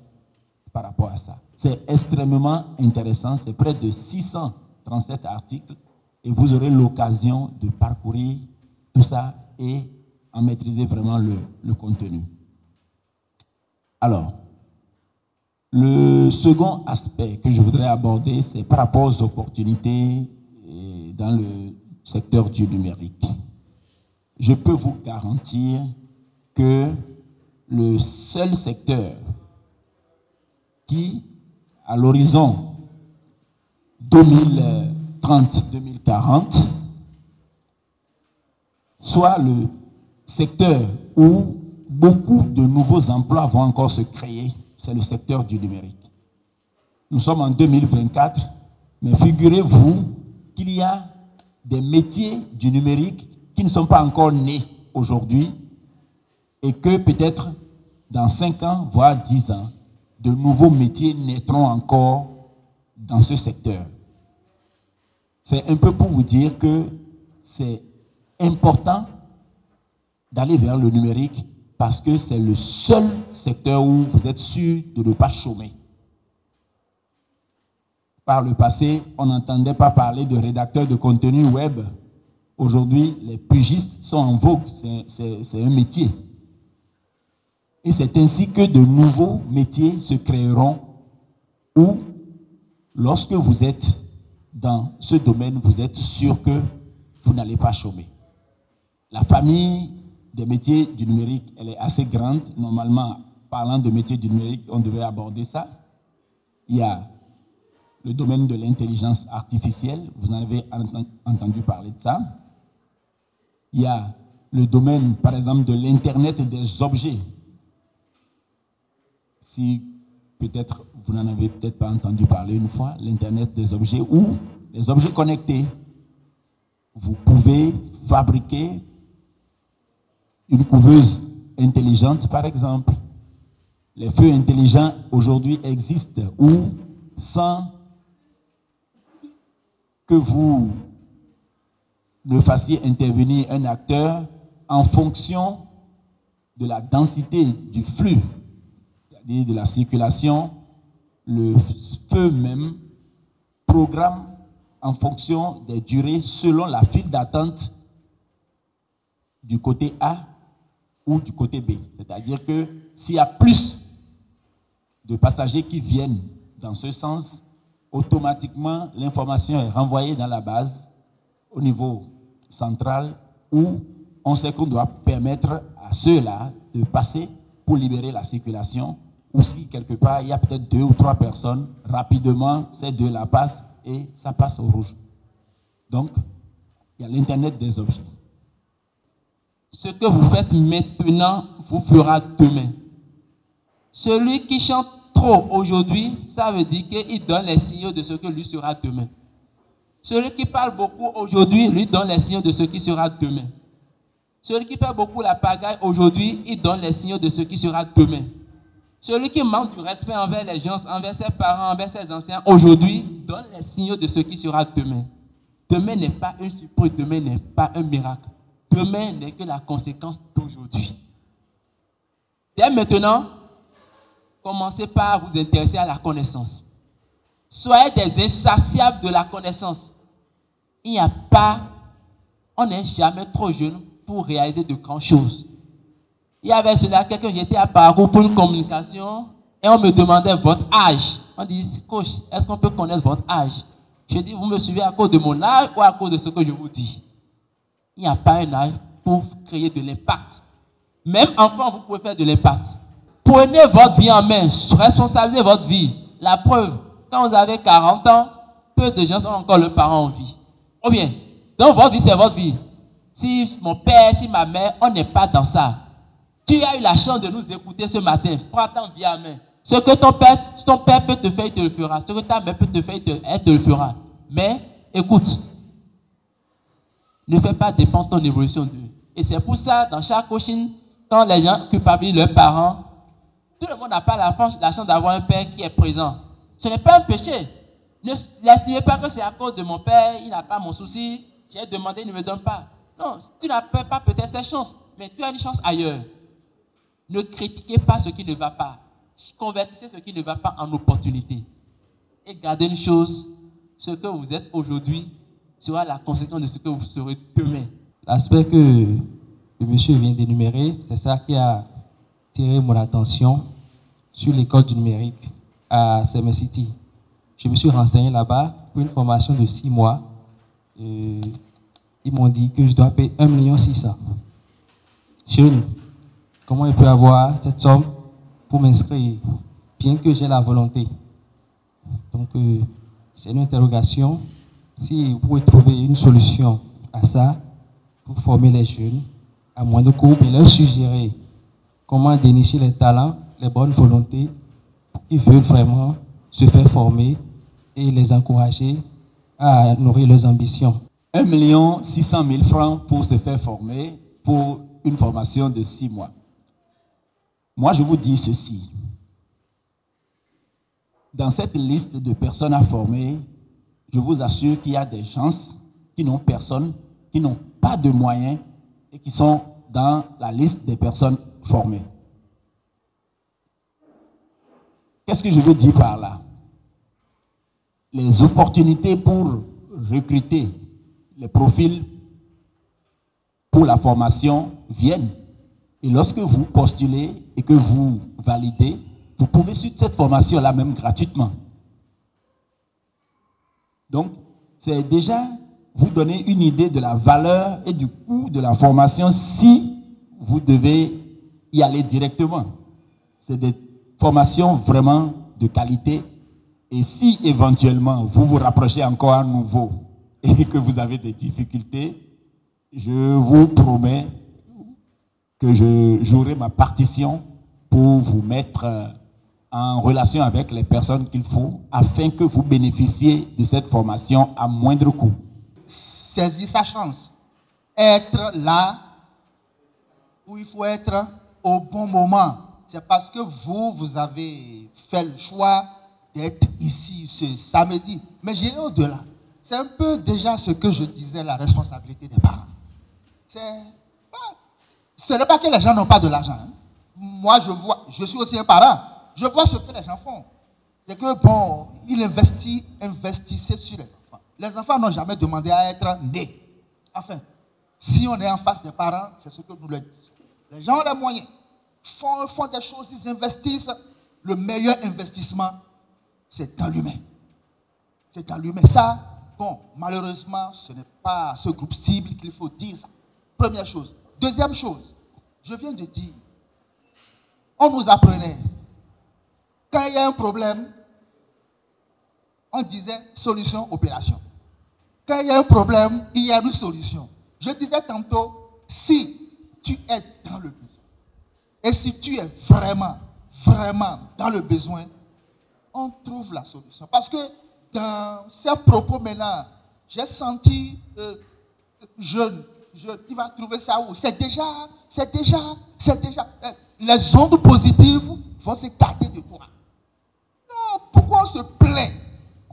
par rapport à ça. C'est extrêmement intéressant. C'est près de 637 articles et vous aurez l'occasion de parcourir tout ça et en maîtriser vraiment le contenu. Alors, le second aspect que je voudrais aborder, c'est par rapport aux opportunités dans le secteur du numérique. Je peux vous garantir que le seul secteur qui, à l'horizon 2030-2040, soit le secteur où beaucoup de nouveaux emplois vont encore se créer, c'est le secteur du numérique. Nous sommes en 2024, mais figurez-vous qu'il y a des métiers du numérique qui ne sont pas encore nés aujourd'hui et que peut-être dans 5 ans, voire 10 ans, de nouveaux métiers naîtront encore dans ce secteur. C'est un peu pour vous dire que c'est important d'aller vers le numérique parce que c'est le seul secteur où vous êtes sûr de ne pas chômer. Par le passé, on n'entendait pas parler de rédacteurs de contenu web. Aujourd'hui, les pigistes sont en vogue. C'est un métier. Et c'est ainsi que de nouveaux métiers se créeront où, lorsque vous êtes dans ce domaine, vous êtes sûr que vous n'allez pas chômer. La famille des métiers du numérique, elle est assez grande. Normalement, parlant de métiers du numérique, on devrait aborder ça. Il y a le domaine de l'intelligence artificielle, vous en avez entendu parler de ça. Il y a le domaine, par exemple, de l'Internet des objets. Si peut-être vous n'en avez peut-être pas entendu parler une fois, l'Internet des objets ou les objets connectés. vous pouvez fabriquer une couveuse intelligente, par exemple. Les feux intelligents aujourd'hui existent où, sans que vous ne fassiez intervenir un acteur, en fonction de la densité du flux, c'est-à-dire de la circulation, le feu même programme en fonction des durées selon la file d'attente du côté A ou du côté B. C'est-à-dire que s'il y a plus de passagers qui viennent dans ce sens, automatiquement l'information est renvoyée dans la base au niveau central où on sait qu'on doit permettre à ceux-là de passer pour libérer la circulation. Ou si quelque part il y a peut-être 2 ou 3 personnes, rapidement ces 2-là passent et ça passe au rouge. Donc, il y a l'Internet des objets. Ce que vous faites maintenant vous fera demain. Celui qui chante trop aujourd'hui, ça veut dire qu'il donne les signaux de ce que lui sera demain. Celui qui parle beaucoup aujourd'hui, lui donne les signaux de ce qui sera demain. Celui qui fait beaucoup la pagaille aujourd'hui, il donne les signaux de ce qui sera demain. Celui qui manque du respect envers les gens, envers ses parents, envers ses anciens, aujourd'hui, donne les signaux de ce qui sera demain. Demain n'est pas une surprise, demain n'est pas un miracle. Demain n'est que la conséquence d'aujourd'hui. Dès maintenant, commencez par vous intéresser à la connaissance. Soyez des insatiables de la connaissance. Il n'y a pas, on n'est jamais trop jeune pour réaliser de grandes choses. Il y avait cela, quelqu'un, j'étais à Parcours pour une communication et on me demandait votre âge. On dit, coach, est-ce qu'on peut connaître votre âge? Je dis, vous me suivez à cause de mon âge ou à cause de ce que je vous dis? Il n'y a pas un âge pour créer de l'impact. Même enfant, vous pouvez faire de l'impact. Prenez votre vie en main, responsabilisez votre vie. La preuve, quand vous avez 40 ans, peu de gens ont encore leurs parents en vie. Ou bien, donc votre vie, c'est votre vie. Si mon père, si ma mère, on n'est pas dans ça. Tu as eu la chance de nous écouter ce matin. Prends ta vie en main. Ce que ton père peut te faire, il te le fera. Ce que ta mère peut te faire, elle te le fera. Mais, écoute, ne fais pas dépendre ton évolution d'eux. Et c'est pour ça, dans chaque coaching, quand les gens culpabilisent leurs parents, tout le monde n'a pas la chance d'avoir un père qui est présent. Ce n'est pas un péché. Ne l'estimez pas que c'est à cause de mon père, il n'a pas mon souci, j'ai demandé, il ne me donne pas. Non, tu n'as pas peut-être cette chance, mais tu as une chance ailleurs. Ne critiquez pas ce qui ne va pas. Convertissez ce qui ne va pas en opportunité. Et gardez une chose, ce que vous êtes aujourd'hui sera la conséquence de ce que vous serez demain. L'aspect que le monsieur vient d'énumérer, c'est ça qui a attiré mon attention sur l'école du numérique à Semen City. Je me suis renseigné là-bas pour une formation de 6 mois. Ils m'ont dit que je dois payer 1 600 000. Jeune, comment il peut avoir cette somme pour m'inscrire, bien que j'ai la volonté? Donc, c'est une interrogation. Si vous pouvez trouver une solution à ça, pour former les jeunes à moins de cours, et leur suggérer comment dénicher les talents, les bonnes volontés, qui veulent vraiment se faire former et les encourager à nourrir leurs ambitions. 1 600 000 francs pour se faire former pour une formation de 6 mois. Moi, je vous dis ceci. Dans cette liste de personnes à former, je vous assure qu'il y a des gens qui n'ont personne, qui n'ont pas de moyens et qui sont dans la liste des personnes formées. Qu'est-ce que je veux dire par là? Les opportunités pour recruter les profils pour la formation viennent. Et lorsque vous postulez et que vous validez, vous pouvez suivre cette formation-là même gratuitement. Donc, c'est déjà vous donner une idée de la valeur et du coût de la formation si vous devez y aller directement. C'est des formations vraiment de qualité. Et si éventuellement vous vous rapprochez encore à nouveau et que vous avez des difficultés, je vous promets que je jouerai ma partition pour vous mettre en relation avec les personnes qu'il faut afin que vous bénéficiez de cette formation à moindre coût. saisir sa chance. Être là où il faut être au bon moment. C'est parce que vous avez fait le choix d'être ici ce samedi. Mais j'irai au-delà. C'est un peu déjà ce que je disais, la responsabilité des parents. Ce n'est pas que les gens n'ont pas de l'argent. Hein. Moi, je suis aussi un parent. Je vois ce que les gens font. C'est que, bon, ils investissaient sur les enfants. Les enfants n'ont jamais demandé à être nés. Enfin, si on est en face des parents, c'est ce que nous leur disons. Les gens ont les moyens, font des choses, ils investissent. Le meilleur investissement, c'est dans l'humain. C'est dans l'humain. Ça, bon, malheureusement, ce n'est pas ce groupe cible qu'il faut dire ça. Première chose. Deuxième chose, je viens de dire, on nous apprenait, quand il y a un problème, on disait solution, opération. Quand il y a un problème, il y a une solution. Je disais tantôt, si tu es dans le besoin, et si tu es vraiment dans le besoin, on trouve la solution. Parce que dans ces propos maintenant, j'ai senti il va trouver ça où? C'est déjà. Les ondes positives vont se garder de toi. Non, pourquoi on se plaint?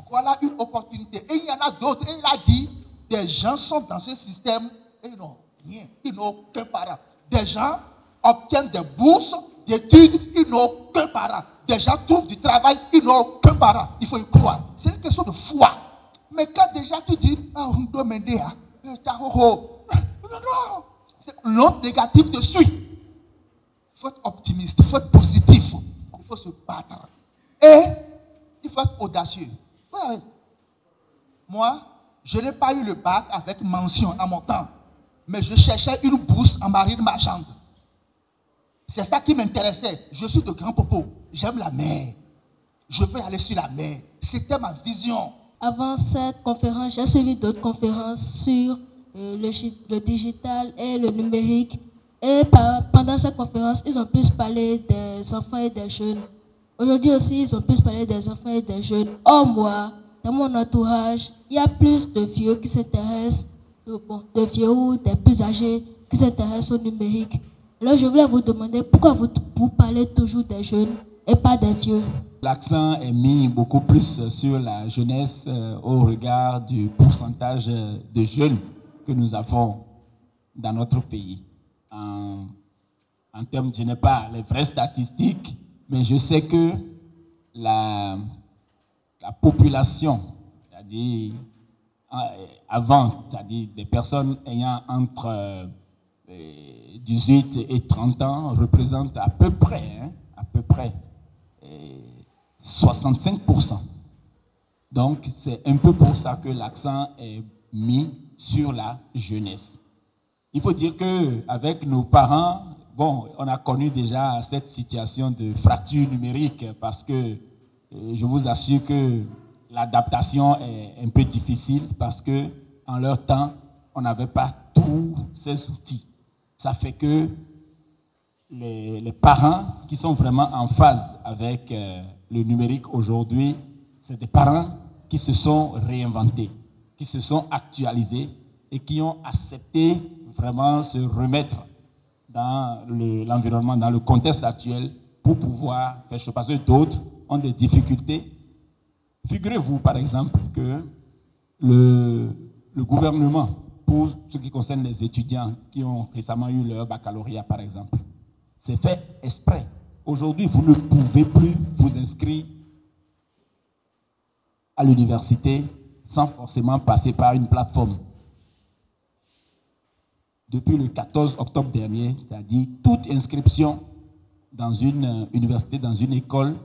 Voilà une opportunité. Et il y en a d'autres. Et il a dit, des gens sont dans ce système et ils n'ont rien. Ils n'ont aucun parent. Des gens obtiennent des bourses d'études, ils n'ont aucun parent. Des gens trouvent du travail, ils n'ont aucun parent. Il faut y croire. C'est une question de foi. Mais quand déjà tu dis, on doit m'aider, non. L'onde négative te suit. Il faut être optimiste, il faut être positif. Il faut se battre. Et il faut être audacieux. Ouais. Moi, je n'ai pas eu le bac avec mention à mon temps. Mais je cherchais une bourse en marine marchande. C'est ça qui m'intéressait. Je suis de Grand Popo. J'aime la mer. Je veux aller sur la mer. C'était ma vision. Avant cette conférence, j'ai suivi d'autres conférences sur le digital et le numérique. Et pendant cette conférence, ils ont plus parlé des enfants et des jeunes. Aujourd'hui aussi, ils ont plus parlé des enfants et des jeunes. Or, moi, dans mon entourage, il y a plus de vieux qui s'intéressent, de vieux ou des plus âgés qui s'intéressent au numérique. Alors, je voulais vous demander pourquoi vous parlez toujours des jeunes et pas des vieux. L'accent est mis beaucoup plus sur la jeunesse au regard du pourcentage de jeunes que nous avons dans notre pays. En termes, je n'ai pas les vraies statistiques, mais je sais que la population, c'est-à-dire avant, c'est-à-dire des personnes ayant entre 18 et 30 ans, représente à peu près 65%. Donc, c'est un peu pour ça que l'accent est mis sur la jeunesse. Il faut dire qu'avec nos parents, bon, on a connu déjà cette situation de fracture numérique parce que je vous assure que l'adaptation est un peu difficile parce que en leur temps, on n'avait pas tous ces outils. Ça fait que les parents qui sont vraiment en phase avec le numérique aujourd'hui, c'est des parents qui se sont réinventés, qui se sont actualisés et qui ont accepté vraiment se remettre dans l'environnement, dans le contexte actuel pour pouvoir faire chose. Parce que d'autres ont des difficultés. Figurez-vous, par exemple, que le gouvernement, pour ce qui concerne les étudiants qui ont récemment eu leur baccalauréat, par exemple, c'est fait exprès. Aujourd'hui, vous ne pouvez plus vous inscrire à l'université sans forcément passer par une plateforme. Depuis le 14 octobre dernier, c'est-à-dire toute inscription dans une université, dans une école,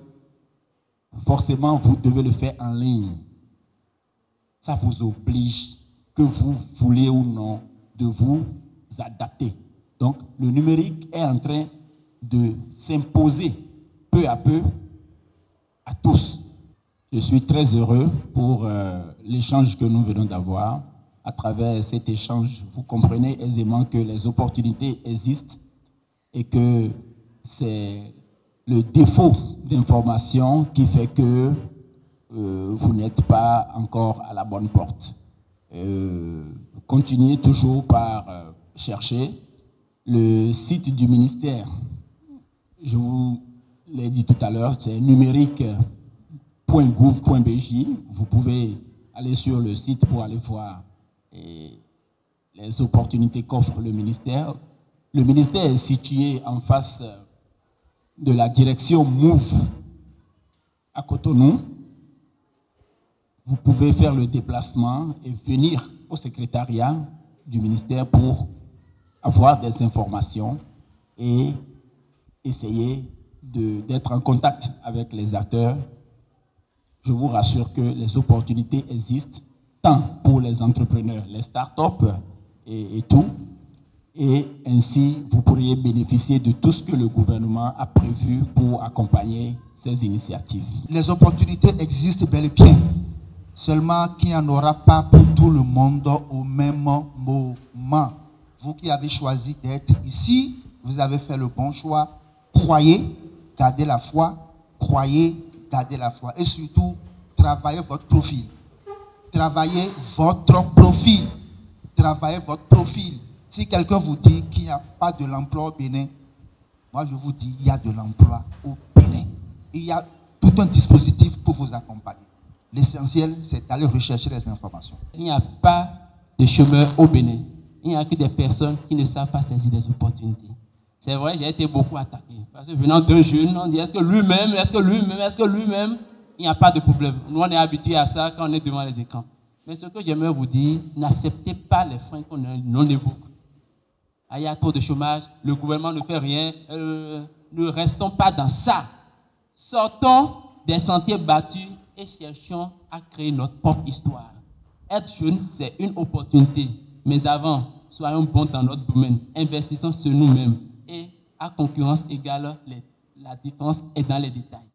forcément, vous devez le faire en ligne. Ça vous oblige, que vous voulez ou non, de vous adapter. Donc, le numérique est en train de s'imposer peu à peu à tous. Je suis très heureux pour l'échange que nous venons d'avoir. À travers cet échange, vous comprenez aisément que les opportunités existent et que c'est le défaut d'information qui fait que vous n'êtes pas encore à la bonne porte. continuez toujours par chercher le site du ministère. Je vous l'ai dit tout à l'heure, c'est numérique.gouv.bj. Vous pouvez aller sur le site pour aller voir les opportunités qu'offre le ministère. Le ministère est situé en face de la direction MOVE à Cotonou. Vous pouvez faire le déplacement et venir au secrétariat du ministère pour avoir des informations et essayer d'être en contact avec les acteurs. Je vous rassure que les opportunités existent, tant pour les entrepreneurs, les startups et tout. Et ainsi, vous pourriez bénéficier de tout ce que le gouvernement a prévu pour accompagner ces initiatives. Les opportunités existent bel et bien, seulement qu'il n'y en aura pas pour tout le monde au même moment. Vous qui avez choisi d'être ici, vous avez fait le bon choix. Croyez, gardez la foi. Croyez, gardez la foi. Et surtout, travaillez votre profil. Travaillez votre profil. Travaillez votre profil. Si quelqu'un vous dit qu'il n'y a pas de l'emploi au Bénin, moi je vous dis qu'il y a de l'emploi au Bénin. Il y a tout un dispositif pour vous accompagner. L'essentiel, c'est d'aller rechercher les informations. Il n'y a pas de chômeurs au Bénin. Il n'y a que des personnes qui ne savent pas saisir des opportunités. C'est vrai, j'ai été beaucoup attaqué. Parce que venant d'un jeune, on dit est-ce que lui-même, il n'y a pas de problème. Nous, on est habitués à ça quand on est devant les écrans. Mais ce que j'aimerais vous dire, n'acceptez pas les freins qu'on évoque. Il y a trop de chômage, le gouvernement ne fait rien. Ne restons pas dans ça. Sortons des sentiers battus et cherchons à créer notre propre histoire. Être jeune, c'est une opportunité. Mais avant, soyons bons dans notre domaine. Investissons sur nous-mêmes. Et à concurrence égale, la différence est dans les détails.